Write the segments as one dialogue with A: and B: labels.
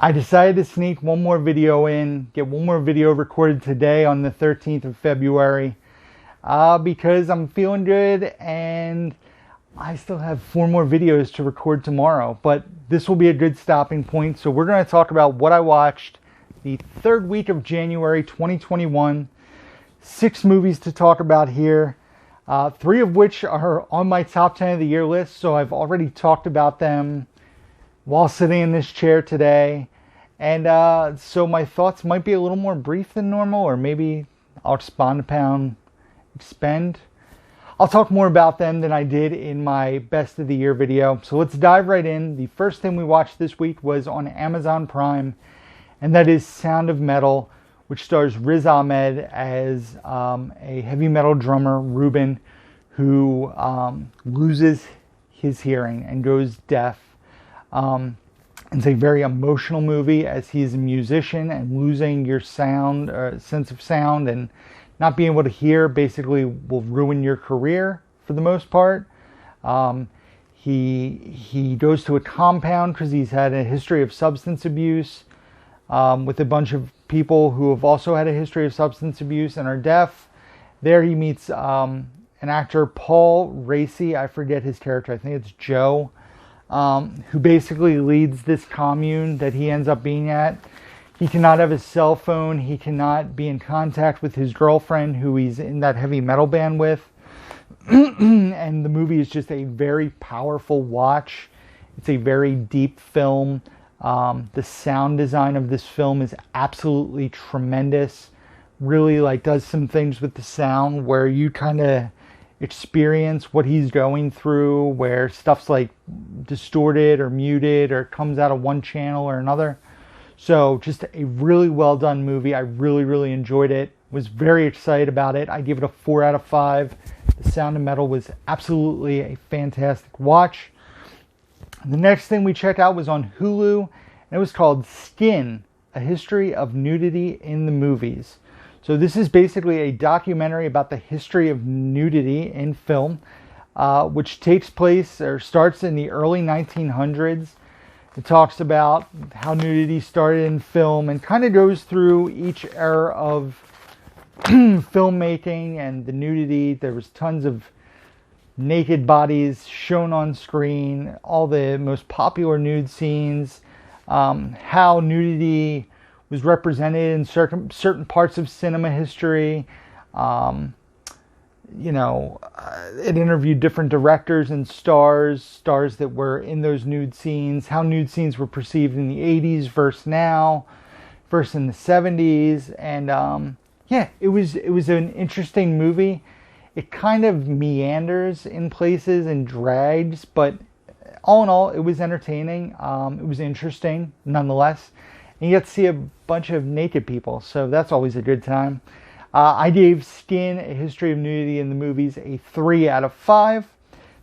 A: I decided to sneak one more video in, get one more video recorded today on the 13th of February because I'm feeling good and I still have 4 more videos to record tomorrow. But this will be a good stopping point. So we're going to talk about what I watched the 3rd week of January 2021. 6 movies to talk about here. 3 of which are on my top 10 of the year list. So I've already talked about them while sitting in this chair today. And so my thoughts might be a little more brief than normal, or maybe I'll expend. I'll talk more about them than I did in my best of the year video. So let's dive right in. The first thing we watched this week was on Amazon Prime, and that is Sound of Metal, which stars Riz Ahmed as a heavy metal drummer, Ruben, who loses his hearing and goes deaf. It's a very emotional movie as he's a musician, and losing your sound, sense of sound, and not being able to hear basically will ruin your career for the most part. He goes to a compound because he's had a history of substance abuse with a bunch of people who have also had a history of substance abuse and are deaf. There he meets an actor, Paul Racy. I forget his character. I think it's Joe. Who basically leads this commune that he ends up being at. He cannot have his cell phone. He cannot be in contact with his girlfriend, who he's in that heavy metal band with. And the movie is just a very powerful watch. It's a very deep film. The sound design of this film is absolutely tremendous. Really does some things with the sound where you kind of experience what he's going through, where stuff's distorted or muted or comes out of one channel or another. So just a really well done movie. I really enjoyed it. Was very excited about it. I give it a 4 out of 5. The Sound of Metal was absolutely a fantastic watch. The next thing we checked out was on Hulu, and it was called Skin: A History of Nudity in the Movies. So this is basically a documentary about the history of nudity in film, which takes place or starts in the early 1900s. It talks about how nudity started in film and kind of goes through each era of filmmaking and the nudity. There was tons of naked bodies shown on screen, all the most popular nude scenes, how nudity was represented in certain parts of cinema history. It interviewed different directors and stars that were in those nude scenes, how nude scenes were perceived in the 80s versus now, versus in the 70s. And it was an interesting movie. It kind of meanders in places and drags, but all in all, it was entertaining. It was interesting nonetheless. And you get to see a bunch of naked people, so that's always a good time. I gave Skin: A History of Nudity in the Movies a 3 out of 5.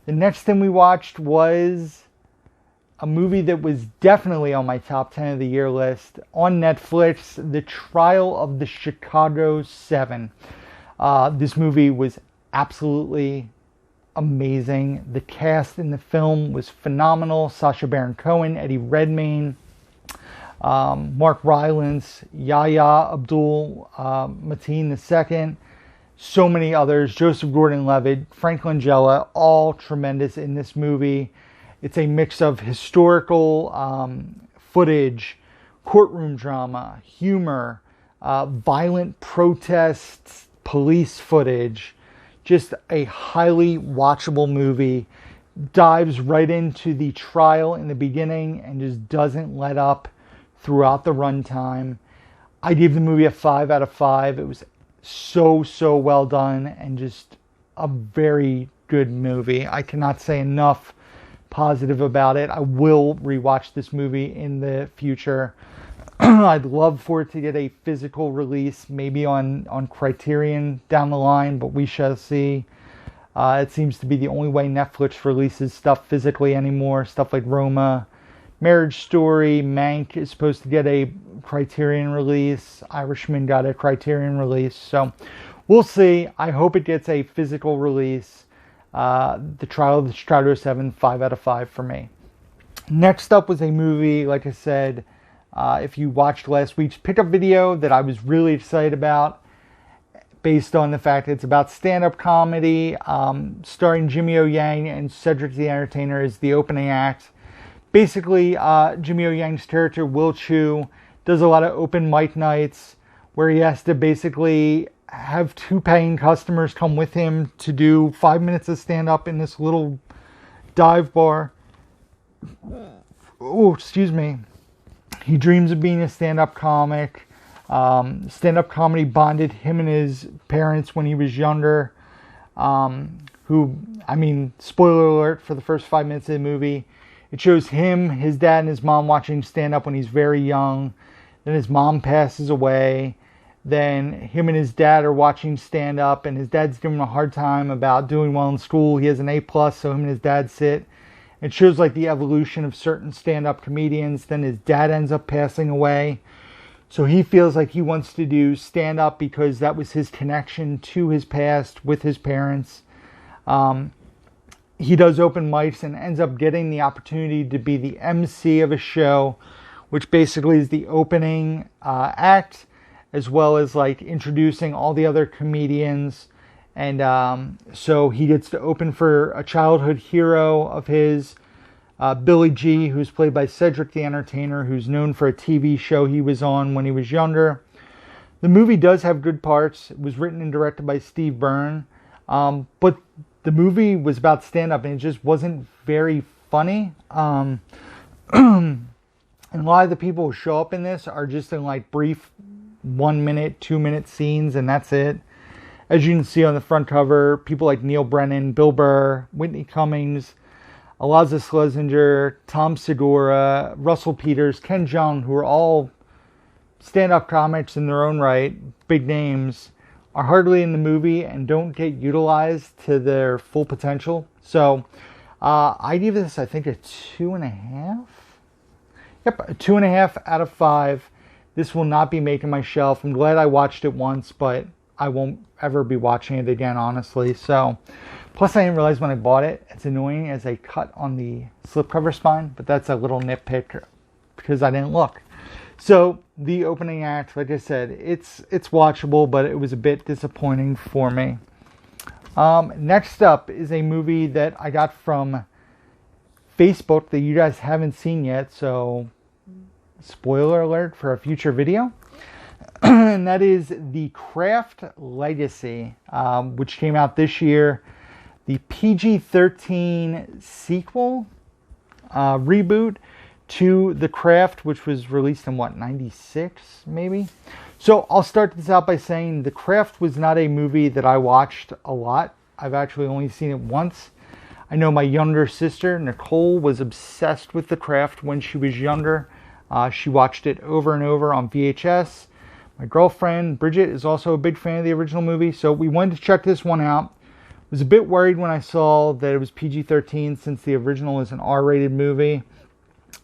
A: The next thing we watched was a movie that was definitely on my top 10 of the year list on Netflix, The Trial of the Chicago 7. This movie was absolutely amazing. The cast in the film was phenomenal. Sacha Baron Cohen, Eddie Redmayne, Mark Rylance, Yahya Abdul Mateen II, so many others, Joseph Gordon-Levitt, Frank Langella, all tremendous in this movie. It's a mix of historical footage, courtroom drama, humor, violent protests, police footage. Just a highly watchable movie. Dives right into the trial in the beginning and just doesn't let up throughout the runtime. I gave the movie a 5 out of 5. It was so well done and just a very good movie. I cannot say enough positive about it. I will rewatch this movie in the future. I'd love for it to get a physical release, maybe on Criterion down the line, but we shall see. It seems to be the only way Netflix releases stuff physically anymore. Stuff like Roma, Marriage Story, Mank is supposed to get a Criterion release. Irishman got a Criterion release. So we'll see. I hope it gets a physical release. The Trial of the Chicago 7, 5 out of 5 for me. Next up was a movie, like I said, If you watched last week's pickup video that I was really excited about, based on the fact that it's about stand-up comedy, starring Jimmy O Yang and Cedric the Entertainer as the opening act. Basically, Jimmy O Yang's character, Will Chu, does a lot of open mic nights where he has to basically have 2 paying customers come with him to do 5 minutes of stand-up in this little dive bar. Oh, excuse me. He dreams of being a stand-up comic. Stand-up comedy bonded him and his parents when he was younger. Spoiler alert for the first 5 minutes of the movie. It shows him, his dad, and his mom watching stand-up when he's very young. Then his mom passes away. Then him and his dad are watching stand-up, and his dad's giving him a hard time about doing well in school. He has an A+, so him and his dad sit. It shows like the evolution of certain stand-up comedians. Then his dad ends up passing away. So he feels like he wants to do stand-up because that was his connection to his past with his parents. He does open mics and ends up getting the opportunity to be the MC of a show, which basically is the opening act, as well as like introducing all the other comedians. And so he gets to open for a childhood hero of his, Billy G, who's played by Cedric the Entertainer, who's known for a TV show he was on when he was younger. The movie does have good parts. It was written and directed by Steve Byrne. But the movie was about stand-up, and it just wasn't very funny. And a lot of the people who show up in this are just in like brief 1 minute, 2 minute scenes, and that's it. As you can see on the front cover, people like Neil Brennan, Bill Burr, Whitney Cummings, Eliza Schlesinger, Tom Segura, Russell Peters, Ken Jeong, who are all stand-up comics in their own right, big names, are hardly in the movie and don't get utilized to their full potential. So I give this, I think, a 2.5. Yep, a 2.5 out of 5. This will not be making my shelf. I'm glad I watched it once, but I won't ever be watching it again, honestly. So, plus I didn't realize when I bought it, it's annoying as a cut on the slipcover spine, but that's a little nitpick because I didn't look. So, the opening act, like I said, it's watchable, but it was a bit disappointing for me. Next up is a movie that I got from Facebook that you guys haven't seen yet, so spoiler alert for a future video. And that is The Craft Legacy, which came out this year. The PG-13 sequel, reboot to The Craft, which was released in, 96 maybe? So I'll start this out by saying The Craft was not a movie that I watched a lot. I've actually only seen it once. I know my younger sister, Nicole, was obsessed with The Craft when she was younger. She watched it over and over on VHS. My girlfriend, Bridget, is also a big fan of the original movie, so we wanted to check this one out. Was a bit worried when I saw that it was PG-13 since the original is an R-rated movie.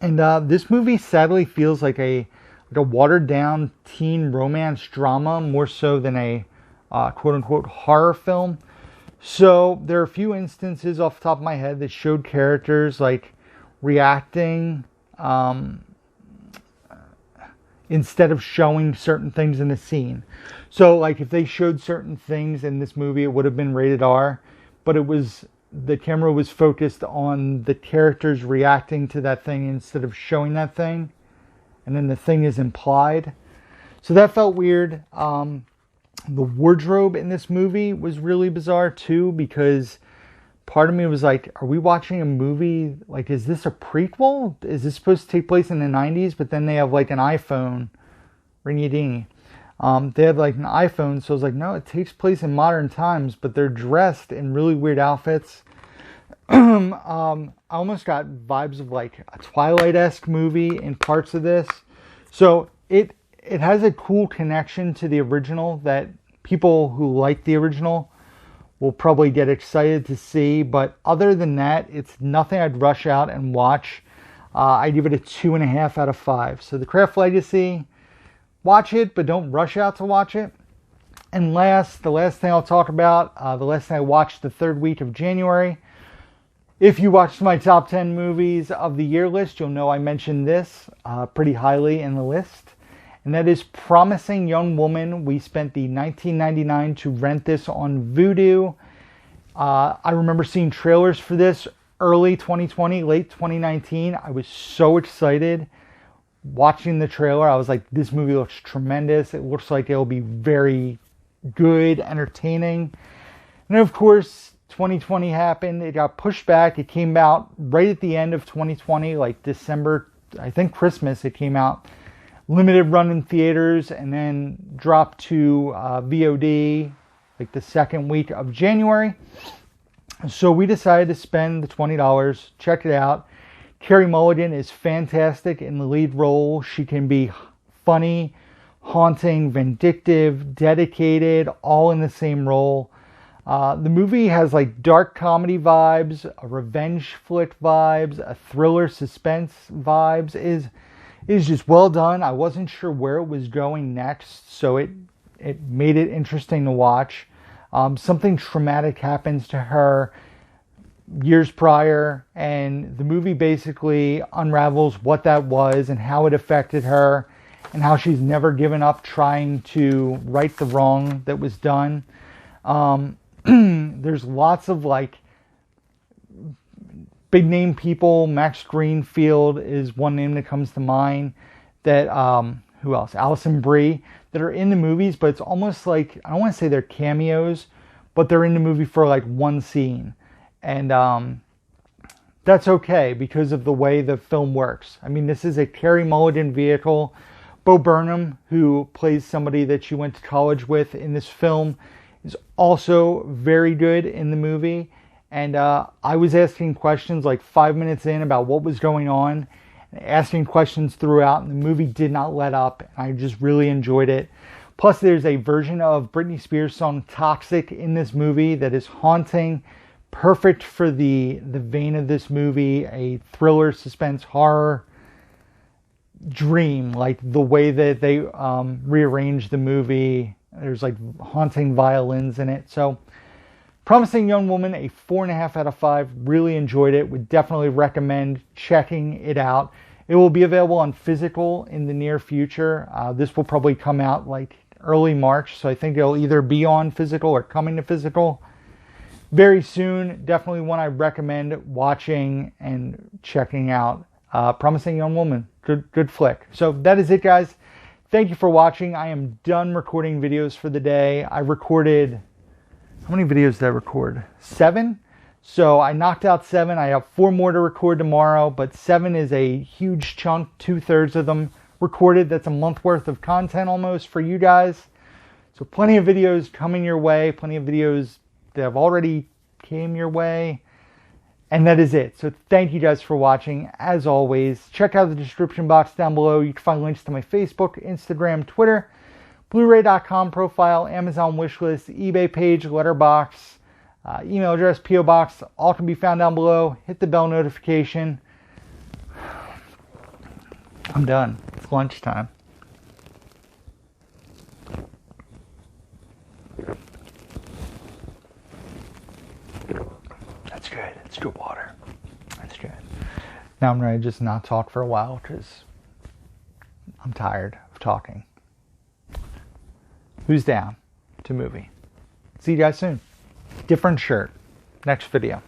A: And this movie sadly feels like a watered-down teen romance drama, more so than a quote-unquote horror film. So there are a few instances off the top of my head that showed characters like reacting instead of showing certain things in the scene. So like if they showed certain things in this movie, it would have been rated R, but the camera was focused on the characters reacting to that thing instead of showing that thing, and then the thing is implied. So that felt weird. The wardrobe in this movie was really bizarre too, because part of me was like, are we watching a movie? Like, is this a prequel? Is this supposed to take place in the 90s? But then they have like an iPhone. Ringy-dingy. They have like an iPhone. So I was like, no, it takes place in modern times, but they're dressed in really weird outfits. I almost got vibes of like a Twilight-esque movie in parts of this. So it has a cool connection to the original that people who like the original will probably get excited to see, but other than that, it's nothing I'd rush out and watch. I give it a 2.5 out of 5. So The Craft Legacy, watch it, but don't rush out to watch it. And the last thing I'll talk about, the last thing I watched the third week of January, If you watched my top 10 movies of the year list, you'll know I mentioned this pretty highly in the list. And that is Promising Young Woman. We spent the $19.99 to rent this on Vudu. I remember seeing trailers for this early 2020, late 2019. I was so excited watching the trailer. I was like, this movie looks tremendous. It looks like it'll be very good, entertaining. And of course, 2020 happened. It got pushed back. It came out right at the end of 2020, like December, I think Christmas. It came out limited run in theaters and then dropped to VOD like the second week of January. So we decided to spend the $20, check it out. Carey Mulligan is fantastic in the lead role. She can be funny, haunting, vindictive, dedicated, all in the same role. The movie has like dark comedy vibes, a revenge flick vibes, a thriller suspense vibes. Is just well done. I wasn't sure where it was going next, so it made it interesting to watch. Something traumatic happens to her years prior, and the movie basically unravels what that was and how it affected her and how she's never given up trying to right the wrong that was done. There's lots of like big name people. Max Greenfield is one name that comes to mind. That who else? Alison Brie, that are in the movies, but it's almost like, I don't want to say they're cameos, but they're in the movie for like one scene. And that's okay because of the way the film works. I mean, this is a Carey Mulligan vehicle. Bo Burnham, who plays somebody that she went to college with in this film, is also very good in the movie. And I was asking questions like 5 minutes in about what was going on, and asking questions throughout, and the movie did not let up. And I just really enjoyed it. Plus, there's a version of Britney Spears' song Toxic in this movie that is haunting, perfect for the vein of this movie, a thriller, suspense, horror dream, like the way that they rearranged the movie. There's like haunting violins in it. So Promising Young Woman, a 4.5 out of 5. Really enjoyed it. Would definitely recommend checking it out. It will be available on physical in the near future. This will probably come out like early March. So I think it'll either be on physical or coming to physical very soon. Definitely one I recommend watching and checking out. Promising Young Woman. Good flick. So that is it, guys. Thank you for watching. I am done recording videos for the day. I recorded, how many videos did I record? 7. So I knocked out 7. I have 4 more to record tomorrow, but 7 is a huge chunk, 2/3 of them recorded. That's a month worth of content almost for you guys. So plenty of videos coming your way, plenty of videos that have already came your way. And that is it. So thank you guys for watching. As always, check out the description box down below. You can find links to my Facebook, Instagram, Twitter, Blu-ray.com profile, Amazon wishlist, eBay page, letterbox, email address, P.O. box. All can be found down below. Hit the bell notification. I'm done. It's lunchtime. That's good. It's good water. That's good. Now I'm going to just not talk for a while because I'm tired of talking. Who's down to movie? See you guys soon. Different shirt. Next video.